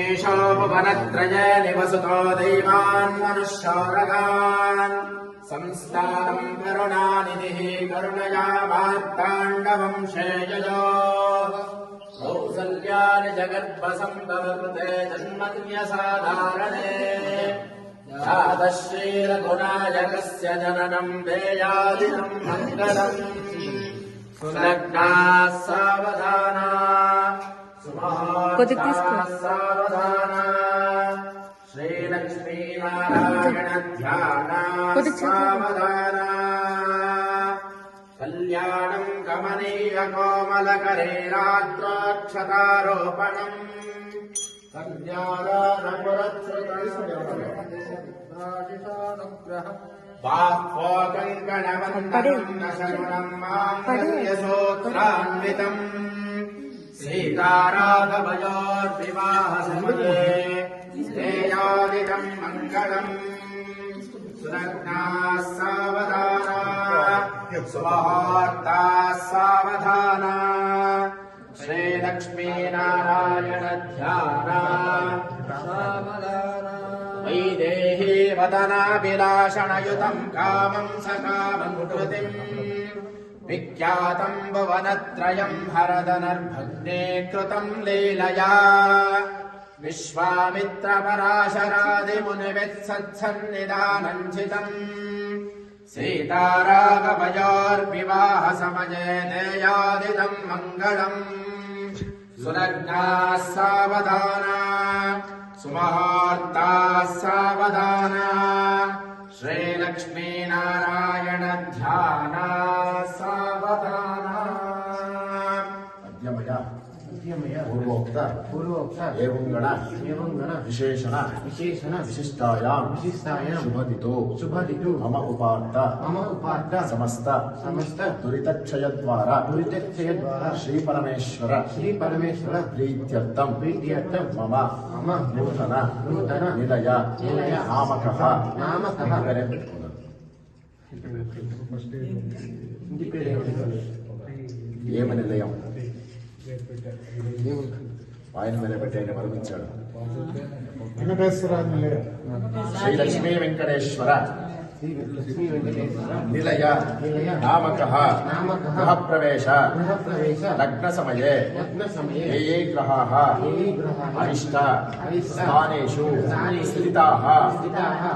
लक्ष्मीशोपवनत्रय निवसतो दैवान् मनुष्योरगान् संस्तारम् करुणानिधिः करुणया मार्ताण्डवंशे ययो कौसल्यानि जगद्वसम्भवकृते जन्मन्यसाधारणे जातश्रीरघुनायकस्य जननम् देयादिनम् मङ्गलम् सुलग्नाः सावधाना सावधाना श्रीलक्ष्मीनारायण ध्याना सावधाना कल्याणम् कमनीय कोमलकरे रात्रोक्षतारोपणम् बाह्वकङ्कणवन्दनम् न शरणम् माङ्गल्यसूत्रान्वितम् सीताराघवयोर्विवाहसमये देयादिकम् मङ्गलम् सुलग्नाः सावधाना सुमुहूर्ताः सावधाना श्रीलक्ष्मीनारायण ध्याना वैदेही वदनाभिलाषणयुतम् कामम् सकामम् कृतिम् विख्यातम् भुवनत्रयम् हरदनर्भग्ने कृतम् लीलया विश्वामित्रपराशरादिमुनिवित्सत्सन्निधानञ्चितम् सीताराघवयोर्विवाहसमये देयादिदम् मङ्गलम् सुलग्नाः सावधाना सुमुहूर्ताः सावधाना श्रीलक्ष्मीनारायण ध्याना सावधाना पूर्वोक्त एवं गण विशेषण विशिष्टायां शुभदितु मम उपार्थ समस्त दुरितक्षयद्वारा श्री परमेश्वर प्रीत्यर्थं मम नूतन निलय नामकः ఏమ నిలయం ఆయన మీద పెట్టి ఆయన మరణించాడు. శ్రీ లక్ష్మీ వెంకటేశ్వర నిలయ నామకః గృహ ప్రవేశ లగ్న సమయే ఏ గ్రహాः అరిష్ట స్థానేషు స్థితాः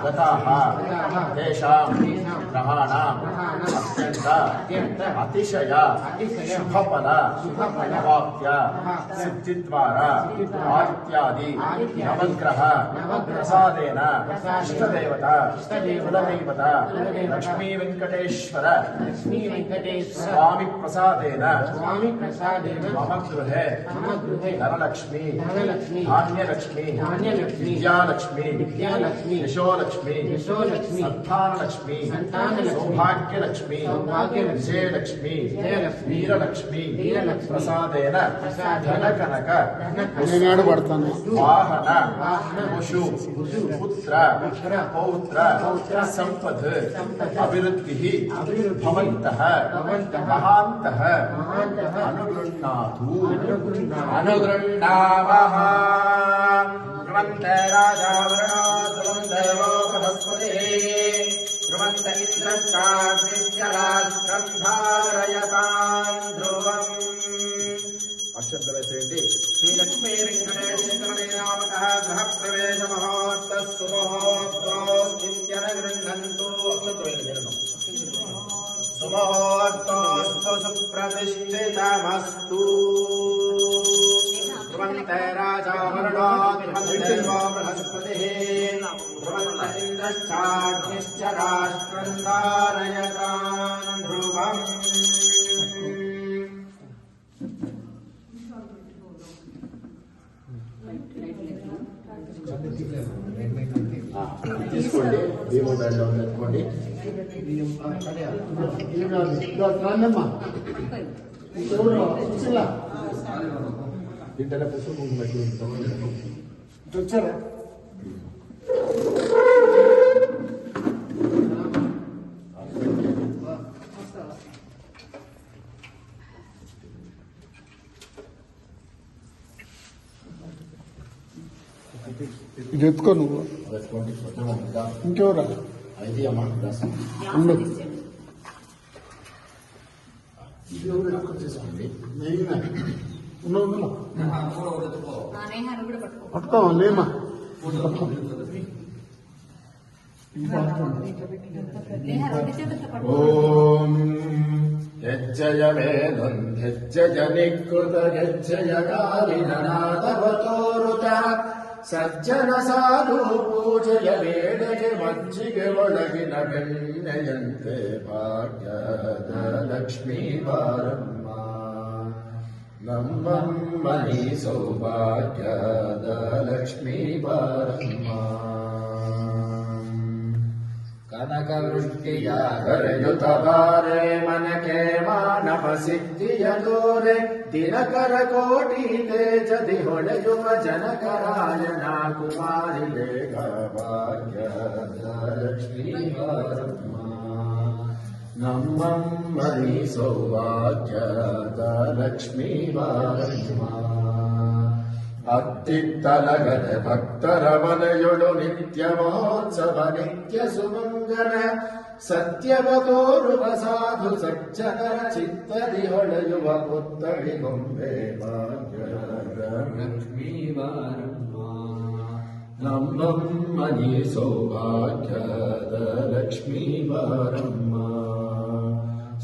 గతాः తేషాం గ్రహాణాం అత్యంత అతిశయ శుభఫల అవాప్య సిద్ధిద్వారా ఆదిత్యాది నవగ్రహ ప్రసాదేన ఇష్టదేవత కులదేవత లక్ష్మీ వెంకటేశ్వర స్వామి ప్రసాదేన మమ గృహే ధనలక్ష్మి ధాన్యలక్ష్మి విద్యాలక్ష్మి యశోలక్ష్మి సంతానలక్ష్మి సౌభాగ్యలక్ష్మి విజయలక్ష్మి వీరలక్ష్మి ప్రసాదేన ధనకనక వాహన పశు పుత్ర పౌత్ర సంపద్ అభివృద్ధి భవంతః మహాంతః అనుగృహ్ణాతు అనుగృహ్ణావః ధ్రువంతే రాజా వరుణో ధ్రువందేవో బృహస్పతిః ధ్రువంత ఇంద్రశ్చాగ్నిశ్చ రాష్ట్రం ధారయతాం ధ్రువం. అక్షర వేసేయండి. శ్రీ లక్ష్మీ వెంకటేశ్వర నామకః గృహ ప్రవేశ మహోత్సవ సుముహూర్తోస్తిత్యన గృహ్ణంతు సుముహూర్తోస్తు సుప్రతిష్ఠితమస్తు. ధ్రువంతే రాజా వరుణో ధ్రువందేవో బృహస్పతిః ధ్రువంత ఇంద్రశ్చాగ్నిశ్చ రాష్ట్రం ధారయతాం ధ్రువం. తీసుకోండి. బియ్యం బ్యాగ్లో పెట్టుకోండి. దీంట్లో పుస్తకం పెట్టుకుంటాం. వచ్చారా ఇది ఎత్తుకో నువ్వు ఇంకెవరా అయితే అమ్మా ఉండు పట్టుకోవా లేమా ఓం యజ్జయ వేదం యజ్జయ నికృత యజ్జయ కాలినాథవతోరుత ಸಜ್ಜನ ಸಾಧು ಪೂಜೆಯ ವೇಳೆಗೆ ಮಜ್ಜಿಗೆ ಒಳಗಿನ ಬೆಣ್ಣೆಯಂತೆ ಭಾಗ್ಯದ ಲಕ್ಷ್ಮೀ ಬಾರಮ್ಮ ನಮ್ಮಮ್ಮನಿ ಸೌಭಾಗ್ಯದ ಲಕ್ಷ್ಮೀ ಬಾರಮ್ಮ ಕನಕವೃಷ್ಟಿಯ ಕರೆಯುತ್ತ ಬಾರೆ ಮನಕೆ ಮಾನವ ಸಿದ್ಧಿಯ ತೋರೆ ದಿನಕರ ಕೋಟಿ ತೇಜದಿ ಹೊಳೆಯುವ ಜನಕರಾಯನ ಕುಮಾರಿಲೆ ಭಾಗ್ಯದ ಲಕ್ಷ್ಮೀ ಬಾರಮ್ಮ ನಮ್ಮಮ್ಮನಿ ಸೌಭಾಗ್ಯದ ಲಕ್ಷ್ಮೀ ಬಾರಮ್ಮ ಅತ್ತಿತ್ತಲಗದೆ ಭಕ್ತರ ಮನೆಯೊಳು ನಿತ್ಯ ಮಹೋತ್ಸವ ನಿತ್ಯ ಸುಮಂಗಲ ಸತ್ಯವ ತೋರುವ ಸಾಧು ಸಜ್ಜನರ ಚಿತ್ತದಿ ಹೊಳೆಯುವ ಪುತ್ತಳಿ ಗೊಂಬೆ ಭಾಗ್ಯದ ಲಕ್ಷ್ಮೀ ಬಾರಮ್ಮ ನಮ್ಮಮ್ಮನಿ ಸೌಭಾಗ್ಯದ ಲಕ್ಷ್ಮೀ ಬಾರಮ್ಮ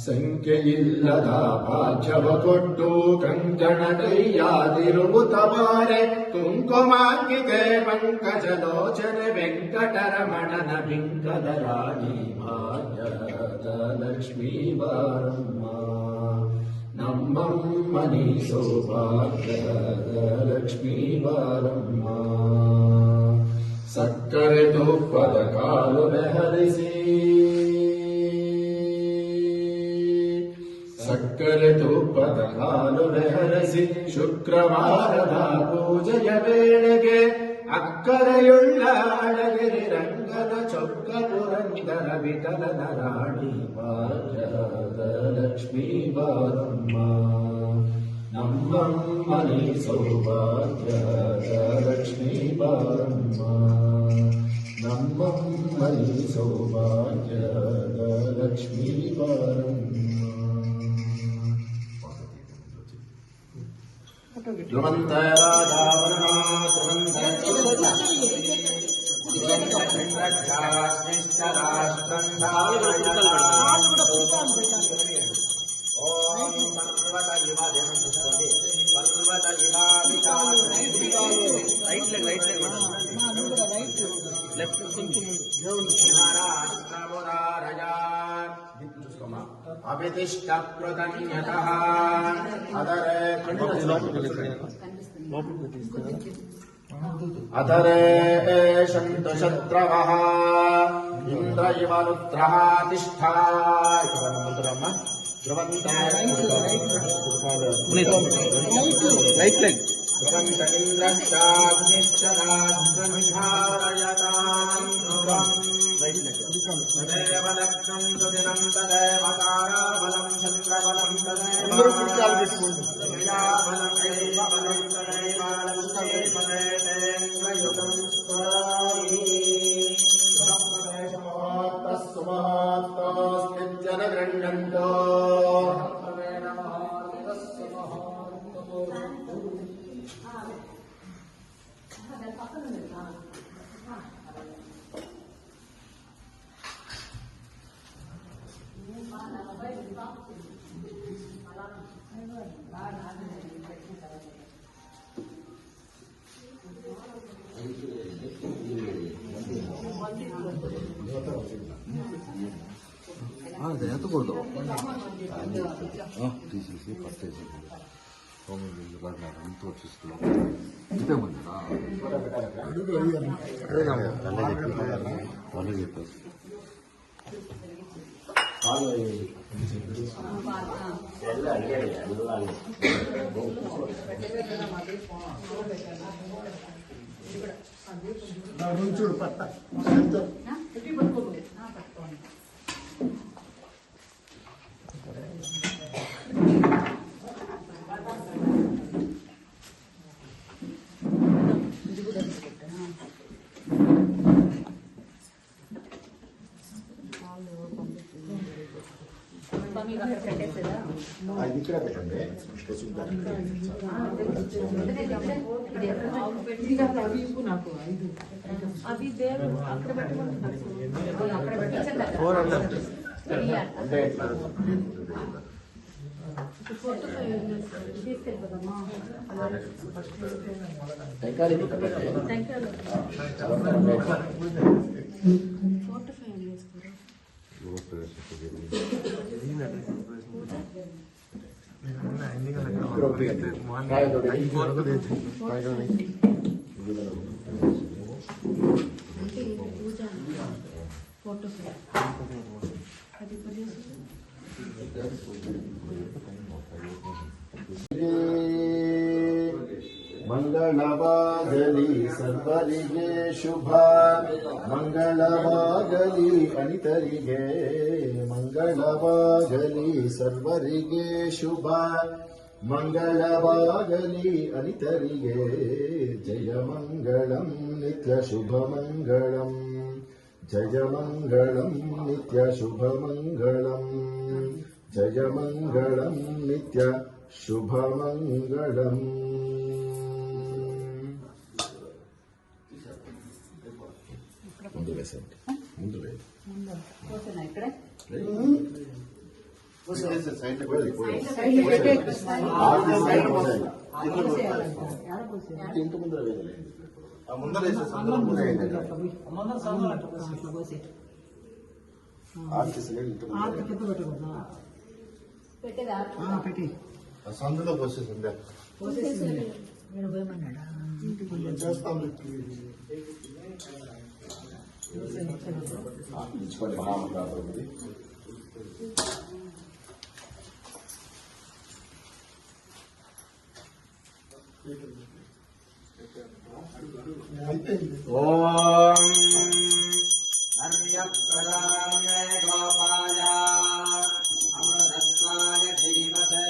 ಸಂಖ್ಯೆಯಿಲ್ಲದ ಭಾಗ್ಯವ ಕೊಟ್ಟು ಕಂಕಣ ಕೈಯಾದಿರುವುತ ಬಾರೆ ಕುಂಕುಮಾಂಗಿಗೆ ಪಂಕಜಲೋಚನೆ ವೆಂಕಟರಮಣನ ಬಿಂಕದ ರಾಣಿ ಭಾಗ್ಯದ ಲಕ್ಷ್ಮೀ ಬಾರಮ್ಮ ನಮ್ಮಮ್ಮನಿ ಸೌಭಾಗ್ಯದ ಲಕ್ಷ್ಮೀ ಬಾರಮ್ಮ ಸಕ್ಕರೆ ತುಪ್ಪದ ಕಾಲು ನೆಹರಿಸಿ ಸಕ್ಕರೆ ತುಪ್ಪದ ಕಾಲು ನೆಹರಿಸಿ ಶುಕ್ರವಾರದ ಪೂಜೆಯ ವೇಳೆಗೆ ಅಕ್ಕರೆಯುಳ್ಳ ಅಳಗಿರಿ ರಂಗನ ಚೊಕ್ಕ ಪುರಂದರ ವಿಠಲನ ರಾಣಿ ಭಾಗ್ಯದ ಲಕ್ಷ್ಮೀ ಬಾರಮ್ಮ ನಮ್ಮಮ್ಮನಿ ಸೌಭಾಗ್ಯದ ಲಕ್ಷ್ಮೀ ಬಾರಮ್ಮ ನಮ್ಮಮ್ಮನಿ ಸೌಭಾಗ್ಯದ ಲಕ್ಷ್ಮೀ ಬಾರಮ್ಮ ಧ್ರುವಂತ ರಾಜಾವರಣ ಅಭಿತಿಷ್ಠ ಕೃತಜ್ಞತಃ ಅಧರೆ ಶಂತು ಶತ್ರವಃ ಇಂದ್ರ ಇವ ರುದ್ರಃ ತಿಷ್ಠ ಧ್ರುವಂತ ಇಂದ್ರಶ್ಚಾಗ್ನಿಶ್ಚ ರಾಜ್ಞಾರಯತಾಂ ಧ್ರುವಂ ತದೇವ ಲಕ್ಷ್ಮಂ ಸುದಿನಂ ತದೇವ ತಾರಾಬಲಂ ಚಂದ್ರಬಲಂ ತದೇವ ಕ್ರಿಯಾಬಲಂ ದೈವ ಬಲಂ ತದೇವ ಲಕ್ಷ್ಮೀ ಫಲೇಂದ್ರಯುತಂ ಸ್ಮರಾಮಿ ಬ್ರಹ್ಮದೇಶಮಹಾತ್ತಸ್ಸು ಮಹಾತ್ತಸ್ಮಿಜ್ಜನ ಗೃಹ್ಣಂತೋ ಅದೇ ಎತ್ತುಕೊಳ್ದು తీసేసి పట్టేసి హోమ్ తోచిస్తూ ఇంతే ముందురా వాళ్ళే చెప్పారు ಎಲ್ಲ ఉంచుడు పట్ట అది ఇక్కడ పెట్టండి అవి దేవుడు అక్కడ అంటే ఎట్లా టెంకాయలు ఇక్కడ పెట్టండి. ఇక్కడ ఒప్పియండి. కాయతోటి. ఫోటో ಮಂಗಳವಾಗಲಿ ಸರ್ವರಿಗೆ ಶುಭ ಮಂಗಳವಾಗಲಿ ಅನಿತರಿಗೆ ಮಂಗಳವಾಗಲಿ ಸರ್ವರಿಗೆ ಶುಭ ಮಂಗಳವಾಗಲಿ ಅನಿತರಿಗೆ ಜಯ ಮಂಗಳಂ ನಿತ್ಯ ಶುಭ ಮಂಗಳಂ ಜಯ ಮಂಗಳಂ ನಿತ್ಯ ಶುಭ ಮಂಗಳಂ ಜಯ ಮಂಗಳಂ ನಿತ್ಯ ಶುಭ ಮಂಗಳಂ. ముందు వేసేయండి. ముందు వేయండి. ఇంటి ముందర వేయాలి. ముందర సందులో పోసేసిందా చేస్తాం. ఇచ్చుకోండి మహామంత్రి. ఓం హర్యప్రదాయ గోపాయ అమృతత్వాయ ధీమతే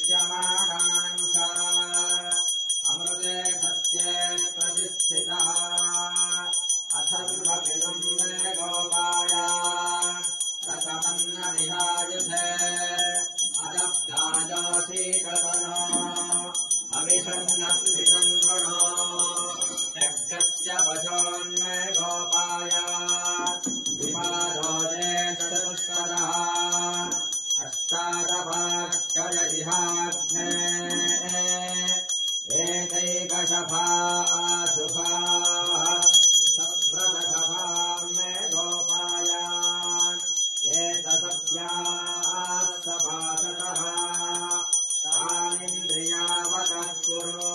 జాతాంతరిష్యమాణాంచ అమృతే సత్యే ప్రతిష్ఠితః అథర్వపిలం మే గోపాయ రసమన్నవిహాయుధే అదబ్ధాజోసీకృతనో అవిషన్నప్పితం వృణో యక్షస్య పశోన్మే గోపాయ విపాదోజే చతుష్కరః అష్టాదపాక్షర ఇహాగ్నే ఏకైకశఫాః సుఖాః సప్రదశఫాః మే గోపాయ ఏతసభ్యాః సపాసతః తానింద్రియావతః కురు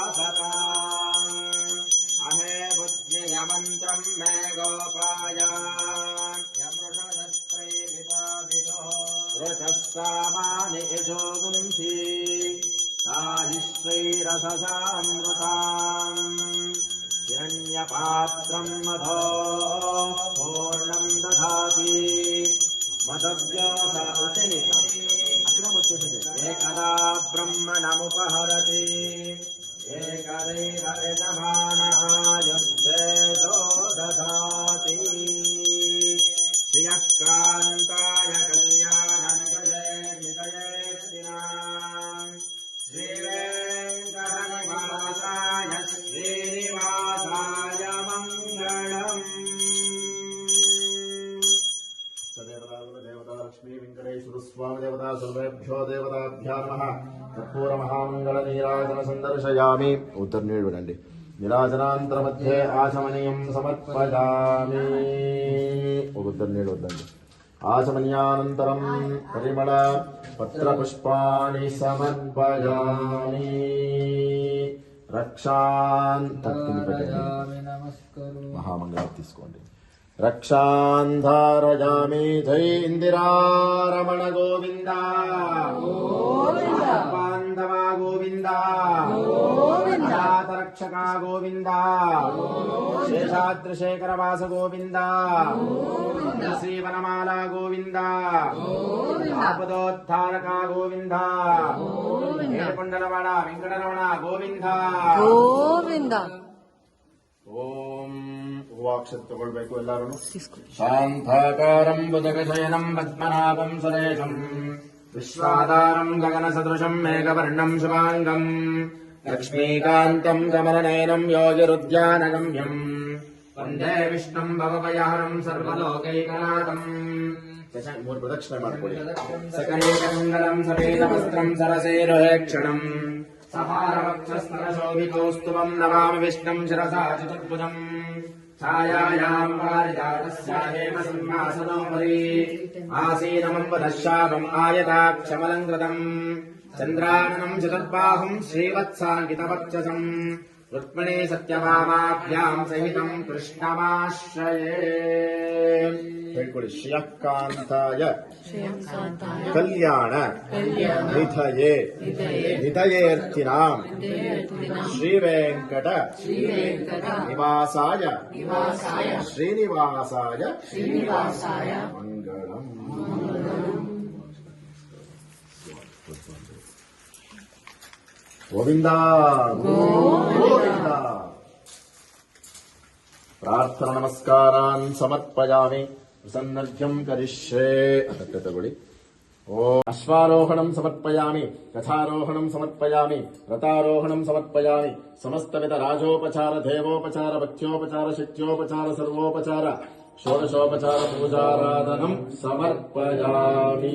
సర్వమాయురుపాసతాం అహే బుద్ధ్యయమంత్రం మే గోపాయ యమృషదస్త్రైవితావిదో రుచస్సామాని యజోగుంసి సాయిశ్వైరససామృతాం హిరణ్యపాత్రం మధో పూర్ణం దధాతి మదవ్యోసౌతే ఏకదా బ్రహ్మణముపహరతి ఏకదైవ యజమానాయుర్వేదో దధాతి శ్రియకాంతాయ కళ్యాణనిలయే నిలయేష్టినాం శ్రీవేంకటనివాసాయ శ్రీనివాసాయ మంగళం. దేవతా లక్ష్మీ వెంకటేశ్వర స్వామి దేవతా సర్వేభ్యో దేవతాభ్యో నమః. కర్పూర మహామంగళ నీరాజన సందర్శయామి. ఉత్తర్నీడు వినండి. నీరాజనాంతర మధ్యే ఆచమనీయం సమర్పయామి. ఒక ఉత్తర్నీడు వద్దండి. ఆచమనీయానంతరం పరిమళ పత్రపుష్పాణి సమర్పయామి. మహామంగళం తీసుకోండి. రక్షాంధారయామి. జై ఇందిరారమణ గోవింద బాంధవ గోవింద రక్షక గోవింద శేషాద్రిశేఖరవాస గోవింద శ్రీవనమాల గోవింద ఆపదోద్ధారక గోవింద ఏడుకొండలవాడ వెంకటరమణ గోవింద గోవింద. ఓం వాక్షత్ తಗೊಳ್ಬೇಕು ಎಲ್ಲರೂ. శాంతాకారం భుజగశయనం పద్మనాభం సురేశం విశ్వాధారం గగనసదృశం మేఘవర్ణం శుభాంగం లక్ష్మీకాంతం కమలనయనం యోగిరుద్యానగమ్యం వందే ವಿಷ್ಣುಂ ಭವಭಯಹರಂ ಸರ್ವಲೋಕೈಕನಾಥಂ. ಮೂರು ಪ್ರದಕ್ಷಿಣೆ ಮಾಡ್ಕೊಳ್ಳಿ. ಸಕಲೇಕಮಂಗಲಂ ಸಮೇತವಸ್ತ್ರಂ ಸರಸೇರುಹೇಕ್ಷಣಂ ಸಹಾರವಕ್ಷಸ್ಥಲಶೋಭಿತೌಸ್ತುಭಂ ನಮಾಮಿ ವಿಷ್ಣುಂ ಶಿರಸಾ ಚತುರ್ಭುಜಂ ಛಾಯಾಯಾಂ ಪಾರಿಜಾತಸ್ಯಾದೇವ ಸಿಂಹಾಸನೋಪರಿ ಆಸೀನಮಂಬದಶ್ಯಾಮಂ ಆಯತಾಕ್ಷಮಲಂಕೃತಂ ಚಂದ್ರಾನನಂ ಚತುರ್ಬಾಹುಂ ಶ್ರೀವತ್ಸಾಂಕಿತವಕ್ಷಸಂ ರುಕ್ಮಿಣೀ ಸತ್ಯಭಾಮಾಭ್ಯಾಂ ಸಹಿತಂ ಕೃಷ್ಣಮಾಶ್ರಯೇ. ಹೇಳ್ಕೊಳ್ಳಿ. ಶ್ರಿಯಕಾಂತಾಯ ಕಲ್ಯಾಣ ನಿಧಯೇ ನಿಧಯೇರ್ಥಿನಾಂ ಶ್ರೀವೆಂಕಟ ನಿವಾಸಾಯ ಶ್ರೀನಿವಾಸಾಯ ಮಂಗಳಂ. ಗೋವಿಂದ ಗೋವಿಂದ. ಪ್ರಾರ್ಥನಾ ನಮಸ್ಕಾರಾನ್ ಸಮರ್ಪಯಾಮಿ. ಪ್ರಸನ್ನರ್ಘ್ಯಂ ಕರಿಷ್ಯೆ. ಅದಕ್ಕೆ ತಗೊಳ್ಳಿ. ಓಂ ಅಶ್ವಾರೋಹಣಂ ಸಮರ್ಪಯಾಮಿ, ಕಥಾರೋಹಣಂ ಸಮರ್ಪಯಾಮಿ, ರಥಾರೋಹಣಂ ಸಮರ್ಪಯಾಮಿ. ಸಮಸ್ತವಿಧ ರಾಜೋಪಚಾರ, ದೇವೋಪಚಾರ, ಭಕ್ತ್ಯೋಪಚಾರ, ಶಕ್ತ್ಯೋಪಚಾರ, ಸರ್ವೋಪಚಾರ, ಷೋಡಶೋಪಚಾರ ಪೂಜಾರಾಧನಂ ಸಮರ್ಪಯಾಮಿ.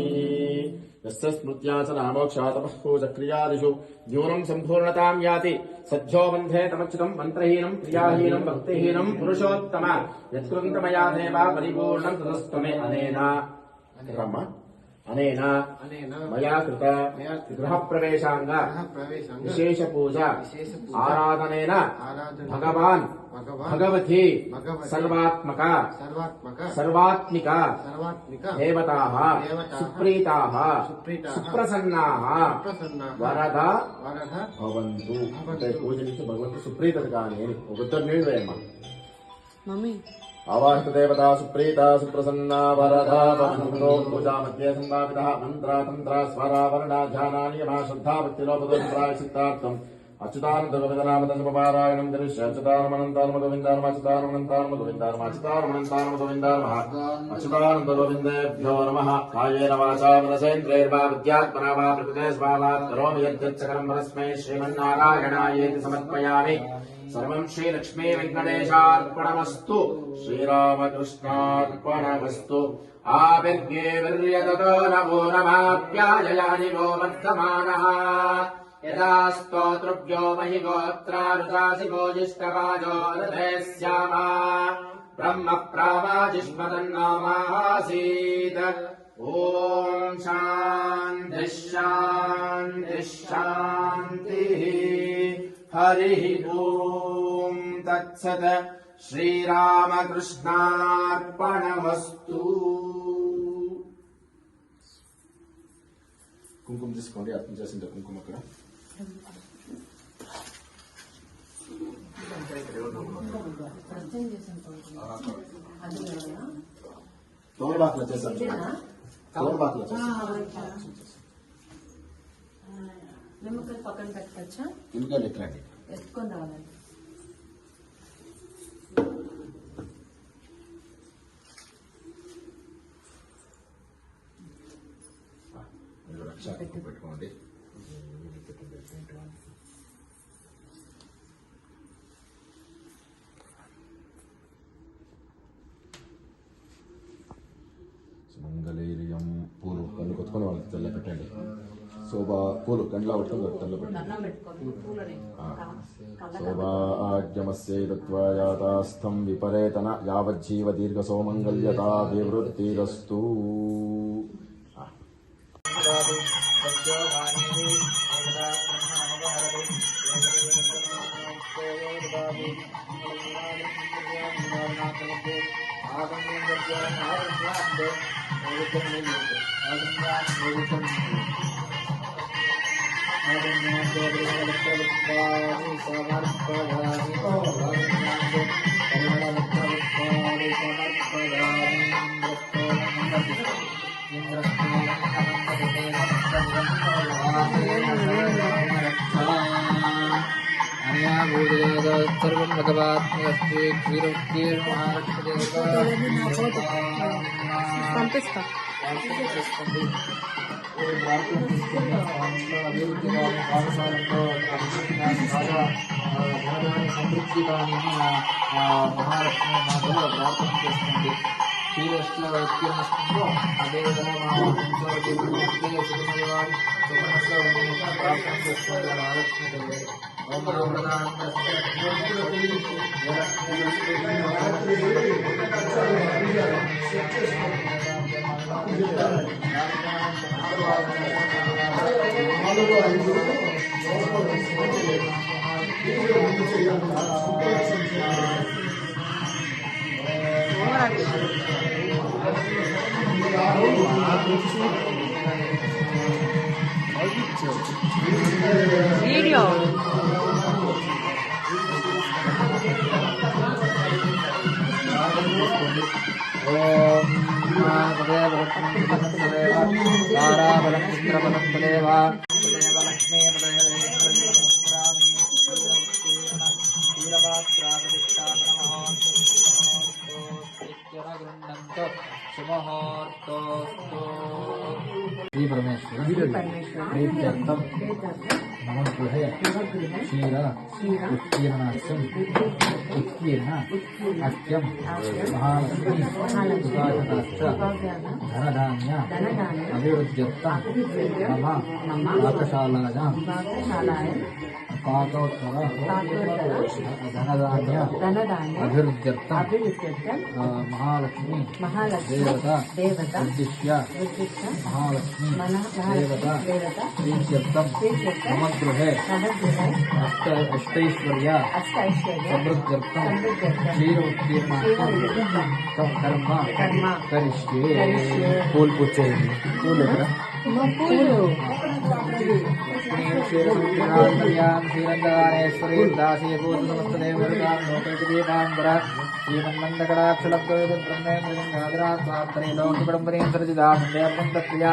ಯಸ್ಯ ಸ್ಮೃತ್ಯಾ ಚ ನಾಮೋಕ್ಷಾತಪಃ ಪೂಜಕ್ರಿಯಾದಿಷು ನ್ಯೂನಂ ಸಂಪೂರ್ಣತಾಂ ಯಾತಿ ಸದ್ಯೋ ಬಂಧೇ ತಮಚ್ಯುತಂ ಮಂತ್ರಹೀನಂ ಕ್ರಿಯಾಹೀನಂ ಭಕ್ತಿಹೀನಂ ಪುರುಷೋತ್ತಮ ಯತ್ಕೃತ ಮಯಾ ದೇವ ಪರಿಪೂರ್ಣಂ ತದಸ್ತಮೆ. ಅನೇನ ಮಯಾ ಕೃತ ಗೃಹ ಪ್ರವೇಶಾಂಗ ವಿಶೇಷ ಪೂಜಾ ಆರಾಧನೇನ ಭಗವಾನ್ ಭಗವತಿ ಸರ್ವಾತ್ಮಕ ಸರ್ವಾತ್ಮಿಕ ದೇವತಾಃ ಸುಪ್ರೀತಾಃ ಸುಪ್ರಸನ್ನಾಃ ವರದ ಭವಂತು. ಪೂಜೆ నుంచి భగవంతుడు సుప్రీతడు కానీ ఉత్తరం నీళ్ళేమ్మా. మమ్మీ आवाहित देवता सुप्रीता सुप्रसन्ना वरदा भवन्तु. पूजा मध्ये संभावितः मंत्र तंत्र स्वरा वर्णा ध्यानानि यमा श्रद्धा भक्तिलोपदोषप्राय सिद्धार्थम् अच्युतानंद गोविन्दनाम तत्पारायणं दृश्य अच्युतानमनन्तानम गोविन्दानम अच्युतानमनन्तानम गोविन्दानम अच्युतानमनन्तानम गोविन्दानम अच्युतानंद गोविन्देभ्यो नमः. कायेन वाचा मनसेन्द्रियैर्वा बुद्ध्यात्मना वा प्रकृते स्वभावात् करोमि यद्यत् सकलं परस्मै श्रीमन्नारायणायेति समर्पयामि. सर्वं श्री लक्ष्मी वेंकटेशार्पणमस्तु. श्रीरामकृष्णार्पणमस्तु. आविर्गे वीर्यततो नमो नमाप्याययानि वो वर्धमानः यदा स्तोतृभ्यो महि गोत्रारुचासि गोजिष्ठवाजो रथे स्यामा ब्रह्म प्रावाजिष्मदन्नामासीत्. ॐ शान्तिः शान्तिः शान्तिः. हरिः ॐ तत्सत्. శ్రీరామకృష్ణార్పణమస్తు. కుంకుమ తీసుకోండి. అర్థం చేసింది కుంకుమ అక్కడ. తోడుబాకులో చేశాను. తోడుబాకులో చేశాను. నిమ్మకాయలు పక్కన పెట్టుకోవచ్చా? ఇంకా ఎక్కడండి ఎత్తుకొని రావాలండి. రక్షా పెట్టుకోండి. మంగళీర్యం పూలు కళ్ళు కొట్టుకొని వాళ్ళకి తెల్ల పెట్టండి. శోభా పూలు కండ్లా పట్టుకొని తెల్ల పెట్టండి. శోభాగ్యమస్యైతత్వాయాతాస్థం విపరేతన యావజ్జీవ దీర్ఘ సోమంగళ్యతా వివృత్తిరస్తు. सर्वं भगवात्मस्ते పంపిస్తా సమృద్ధి కానీ మహాలక్ష్మి మాతలో ప్రార్థన చేస్తుంది శ్రీరష్లో ఉత్తీర్ణిస్తుందో అదేవిధంగా మా ఇంట్లో సుఖమనివాడి సుఖంలో ప్రార్థన చేస్తుంది మహాలక్ష్మి తల్లి ఓం వీడియో ఓం తారాబలం ఇంద్రబలం తదేవ తదేవ లక్ష్మీ శ్రీ పరమేశ్వర ప్రీత్యర్థం నవగృహే క్షీర ఉత్తీర్ణాస్యం ఉత్తీర్ణ అఖ్యం మహాలక్ష్మి సుభాషితాశ్చ ధనధాన్య అభివృద్ధ్యర్థం మమ పాకశాలాయాం పాకోత్తర ధనధాన్య అభివృద్ధ్యర్థం మహాలక్ష్మి దేవత ఉద్దిశ్య మహాలక్ష్మి దేవత ప్రీత్యర్థం మమ గృహే అష్టైశ్వర్య సమృద్ధ్యర్థం క్షీర ఉత్తీర్ణార్థం కర్మ కరిష్యే పూలు పూజ చేయండి పూలు ఎక్కడ శ్రీరంగానేశ్వరీ దాసీ పూజనమస్తదేవీపాంబర శ్రీమన్మందకటాక్షలబ్ధేంద్రజిదాత్రేలోకడంబరీంద్రజిదాప్రియ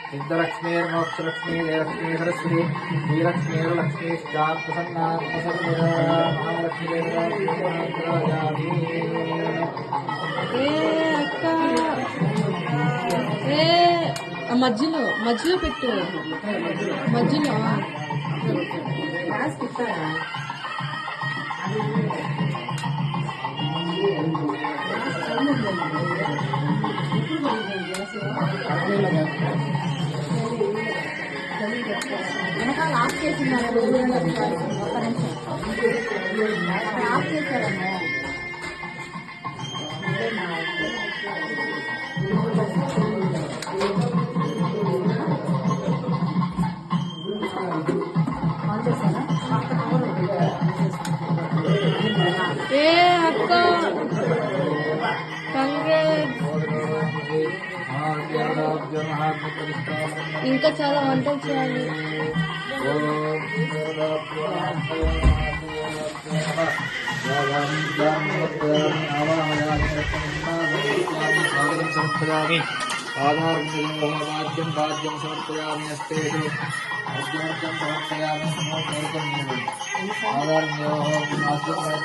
సిద్ధలక్ష్మీర్మోక్షలక్ష్మీ దేవలక్ష్మీ సరస్వతి శ్రీలక్ష్మీర్లక్ష్మీశ్చాత్మసన్నామహాలక్ష్మీ మధ్యలో మధ్యలో పెట్టు మధ్యలో వెనకాల ఆఫ్ చేస్తున్నారు ఆఫ్ చేశారమ్మా ఏ అక్క ఇంకా చాలా వంటలు చేయాలి ఆధారం భాగ్యం సమర్పయామి అస్తేషు అర్జునర్జం సమర్పయామి ఆధారం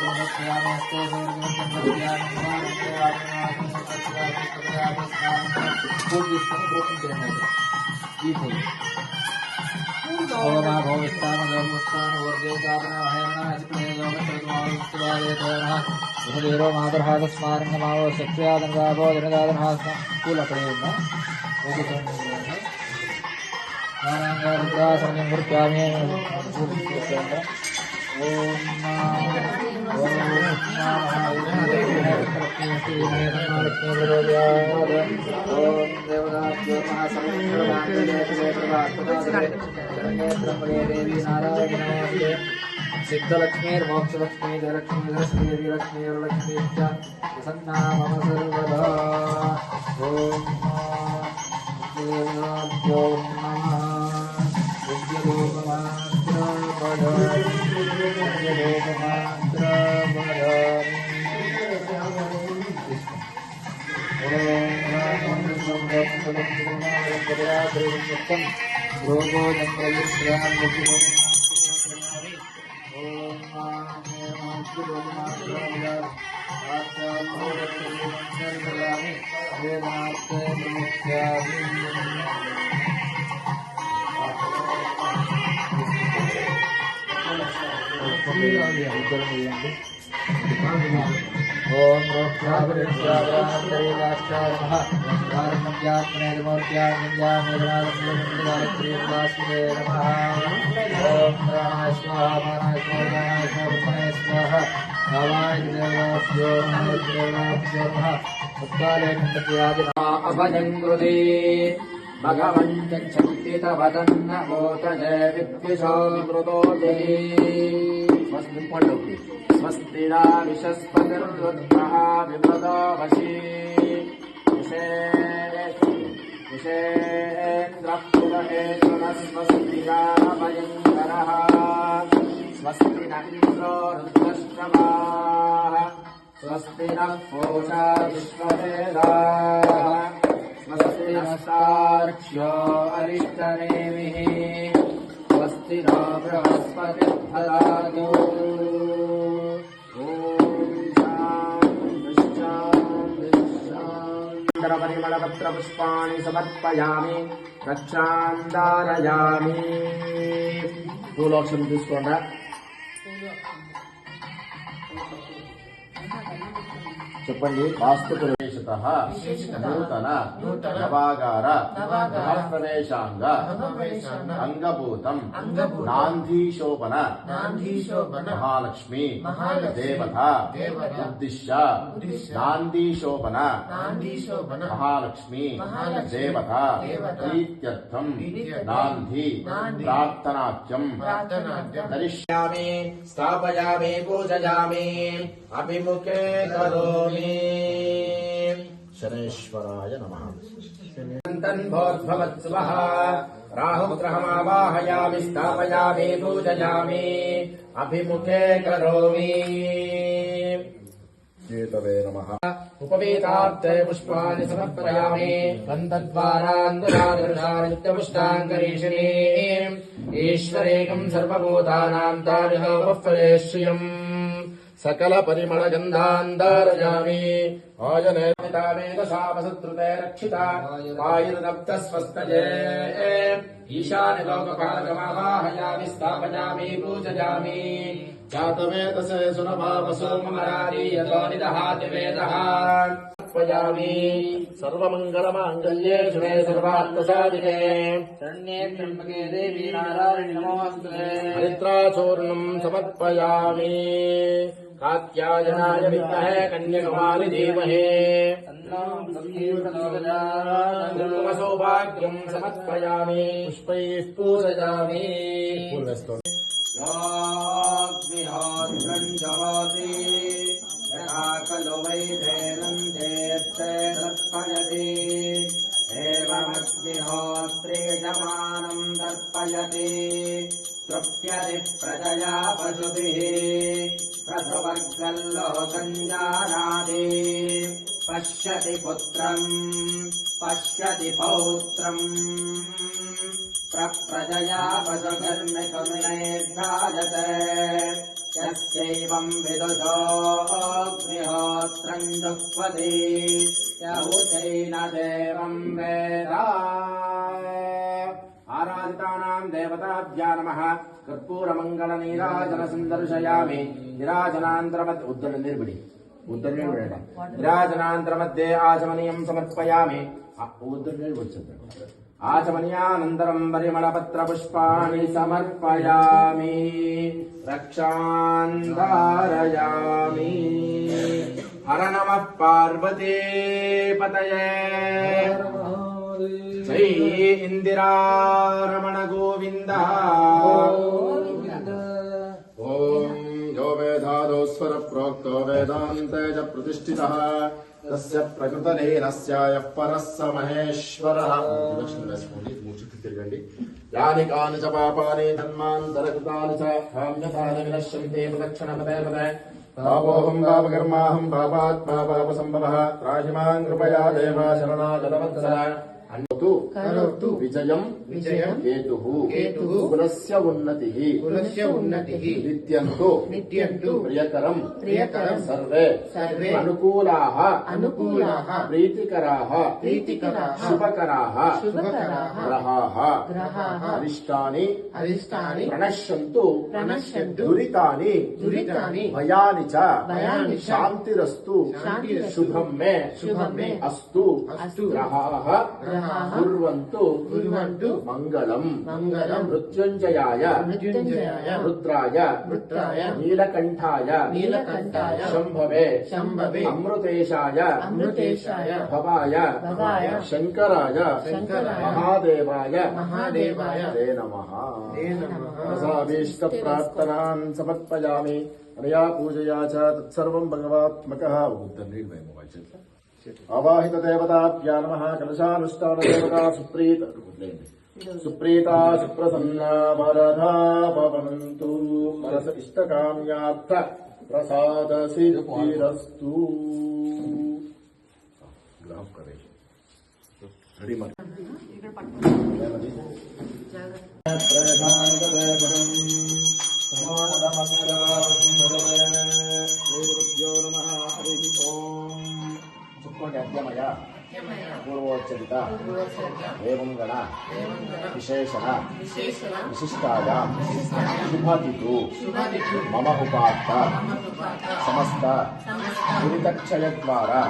సమర్పయామి అస్తేషు పూజ తీసుకొని పూజ చేయండి ఈ పూజ ఓమా భోమిస్తాన గర్భస్థాన వర్జేతాపనో మాతృహాద స్మారంగమావో శక్త్యాదనగాభో జనదాదనహాస్మ పూలు అక్కడే ఉందా రుద్రాసనం గుర్త్యామి ఓం దేవి నారాయణ సిద్ధలక్ష్మీర్మోక్షలక్ష్మీ జయలక్ష్మీ ధనశ్రీ లక్ష్మీ ప్రసన్నా మమ సర్వదా ఓం ओम स्वस्ति विशस्पतिर्वृद्धः विमृतो वशी कुशेन्द्रः पुरहेतुनः स्वस्ति भयङ्करः स्वस्ति न इन्द्रो रुद्रश्रवाः स्वस्ति नः पूषा विश्ववेदाः स्वस्ति नस्तार्क्ष्यो अरिष्टनेमिः स्वस्ति नो बृहस्पतिः ददातु परिमलपत्रपुष्पाणि समर्पयामि रक्षांधारयामि भूलोक्षं తీసుకోండి చెప్పండి వాస్తు ప్రవేశతః నూతన నవాగార ప్రవేశాంగ అంగభూతం నాందీశోభన మహాలక్ష్మి దేవత ఉద్దిశ్య నాందీశోభన మహాలక్ష్మి దేవత ప్రీత్యర్థం నాంది ప్రార్థనాఖ్యం కరిష్యామి స్థాపయామి పూజయామి అభిముఖే కరోమి శనేశ్వరాయ నమః भोर्भवत्स्वः राहुग्रहमावाहयामि स्थापयामि पूजयामि अभिमुखे करोमि चेतवे नमः उपवीतार्थे पुष्पाणि समर्पयामि गन्धद्वारान्दरानित्यपुष्टाङ्करीषिणी ईश्वरेकं सर्वभूतानां तारिहोपफलेश्रियम् सकल परिमल गंधांधारयामि आयने पितावेदशापशत्रुते रक्षिता आयुर्दप्तस्वस्तये ईशानि लोकपालकमावाहयामि स्थापयामि पूजयामि जातवेदसे सुनभावसो ममरारीयतो निदहाति वेदः अर्पयामि सर्वमङ्गलमाङ्गल्ये शिवे सर्वार्थसाधिके शरण्ये त्र्यम्बके देवी नारायणि नमोऽस्तुते हरिद्राचूर्णं समर्पयामि कात्यायनाय विद्महे कन्याकुमारी धीमहि कुङ्कुमसौभाग्यं समर्पयामि पुष्पैः पूजयामि योऽग्निहोत्रं जवाति यथा खलु वैधेनं देत्ते तर्पयति एवमग्निहोत्रे यजमानं तर्पयति तृप्यति प्रजया पशुभिः प्रसवर्गल्लोकं जानाति पश्यति पुत्रम् पश्यति पौत्रम् प्रजया पशुभिर्मिथुनेर्जायते यस्यैवं विदुषोऽग्निहोत्रं जुह्वति यहुचैन देवं वेद आराधितानां देवताभ्या नमः कर्पूरमङ्गलनीराजन सन्दर्शयामि निराजनान्तरमध्य निराजनान्तरमध्ये आचमनीयं समर्पयामि आचमनीयानन्तरं परिमलपत्रपुष्पाणि समर्पयामि रक्षान्धारयामि हर नमः पार्वती पतये जय इंदिरा रमण गोविंद ओम यो वेदादो स्वर प्रोक्तो वेदान्ते च प्रतिष्ठितः तस्य प्रकृतलीनस्य यः परः स महेश्वरः दक्षिण वेस्कोंడి 3 చుట్టూ తిరగండి यानि कानि च पापानि जन्मान्तरकृतानि च काम्यतानि विनश्यन्ति प्रदक्षिणपदे पदे पापोऽहं पापकर्माहं पापात्मा पापसम्भवः त्राहि मां कृपया देव शरणागतवत्सल करोतु विजयं केतुः कुलस्य उन्नतिः नित्यन्तु प्रियकरं सर्वे अनुकूलाः प्रीतिकराः शुभकराः ग्रहाः अरिष्टानि प्रणश्यन्तु दुरितानि भयानि च शान्तिरस्तु शुभं मे अस्तु ग्रहाः कुर्वन्तु मंगलम मृत्युंजयाय रुद्राय नीलकंठाय शंभवे अमृतेशाय भवाय शंकराय महादेवाय ते नमः रसाभीष्ट प्रार्थनान् समर्पयामि अनया पूजया च तत्सर्वं भगवात्मकः आवाहित देवताभ्या नमः कलशानुष्ठान देवता सुप्रीता सुप्रसन्ना वरदा भवन्तु मनस इष्टकाम्यार्थ प्रसाद सिद्धिरस्तु रेडी ಮಾಡಿ अद्यमय पूर्वोच्चरित एवं गण विशेषण विशिष्टायां शुभतिथु मम उपात्त समस्त दुरितक्षयद्वारा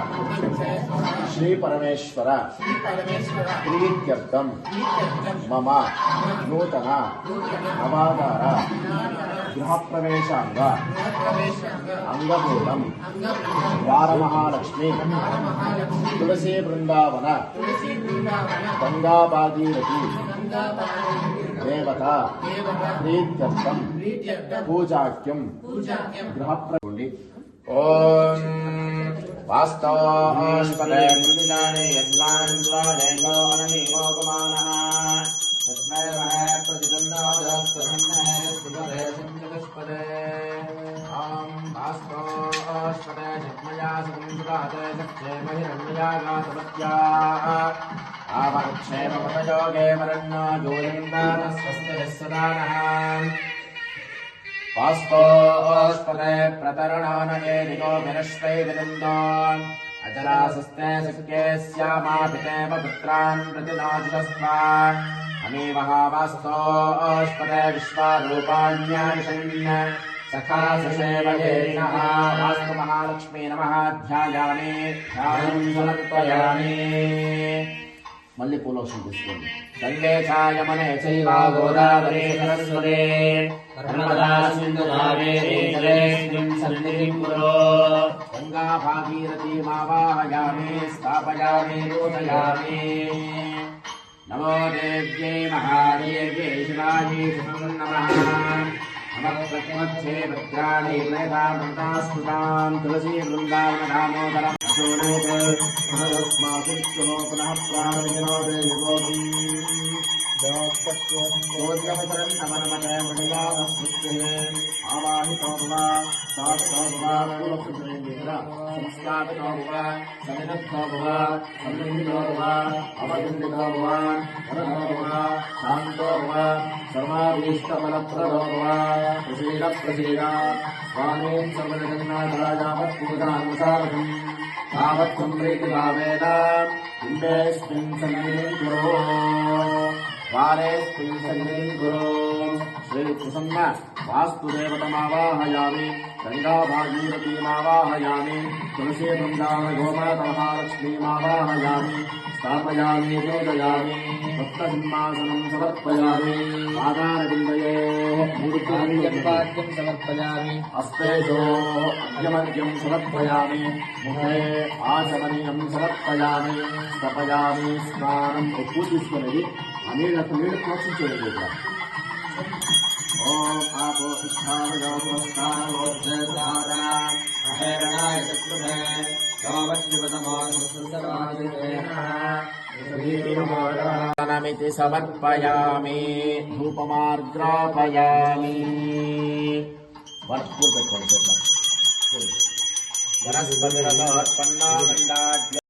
श्री परमेश्वर प्रीत्यर्थं मम नूतन नवागार गृहप्रवेशांग अंगभूतं वारमहालक्ष्मी तुलसी वृंदावन गंगा भागीरथी देवता प्रीत्यर्थं पूजाख्यं गृहप्रवेशि ओम वास्तवस्पदे मुनिदाने यस्मान्वादेशो अननिमोपमानः तस्मै महे प्रतिबन्धादस्तसन्नः ॐ वास्तवस्पदे जग्मया समुद्राते सक्षेम हिरण्मया गातमत्या आवक्षेमपतयोगे वरण्यो जोयन्दानस्वस्तिभिः सदा नः वास्तवस्पदे प्रतरणानयेदिको विनश्वै विनन्दोन् अजरासस्ते शक्ये स्यामापितेव पुत्रान् प्रतिनाजुषस्त्वान् अमीवहावास्तवस्पदे विश्वारूपाण्यानिषण्य सखा ससेवयेनः वास्तु महालक्ष्मी नमः ध्यायामि ध्यानं समर्पयामि मल्लिपूलोक्षं తీసుకోండి गंगे चायमने चैव गोदावरी सरस्वती नर्मदा सिन्धु कावेरी जलेऽस्मिन् सन्निधिं कुरु गंगा भागीरथी मावाहयामि स्थापयामि पूजयामि नमो देव्यै महादेव्यै शिवायै नमः नमः भद्राणि मेधामृतास्मृतां तुलसी वृन्दावन दामोदरम् पुनः प्राणिनो देवोऽपि दोषपत्रं नमनमते मृडयामस्मृत्ये आवाहितो भव साक्षो भव कुलपुत्रेन्द्र संस्थापितो भव समिनद्धो भव संनिन्दितो भव अवनिन्दितो भव वरदो भव शान्तो भव सर्वाभीष्टफलप्रदो भव प्रसीद स्वामीं सर्वजगन्नाथराजावत्पूजानुसारकम् तावत्त्वं प्रीतिभावेन इन्देऽस्मिन् सन्निधिं कुरु वारेऽस्मिन् सन्निधिं कुरु श्रीप्रसन्न वास्तुदेवतमावाहयामि गंगा भागीरथीमावाहयामि तुलसी वृन्दावन गोमातमहालक्ष्मीमावाहयामि स्थापयामि पूजयामि भक्तसिंहासनं समर्पयामि आधारबिन्दयोः मूर्तिं समर्पयामि हस्तेजोः अर्घ्यमर्घ्यं समर्पयामि मुखे आचमनीयं समर्पयामि स्थापयामि स्नानं पूजिस्वरति अनेन प्रोक्षिंचेది ओम आपो स्थानगोपस्थानगोपस्थाना अहेरणाय चक्रुभे गावज्जीवतमानसुसमादितेन नमिति समर्पयामि धूपमार्ग्रापयामि वनस्पतिरथोत्पन्ना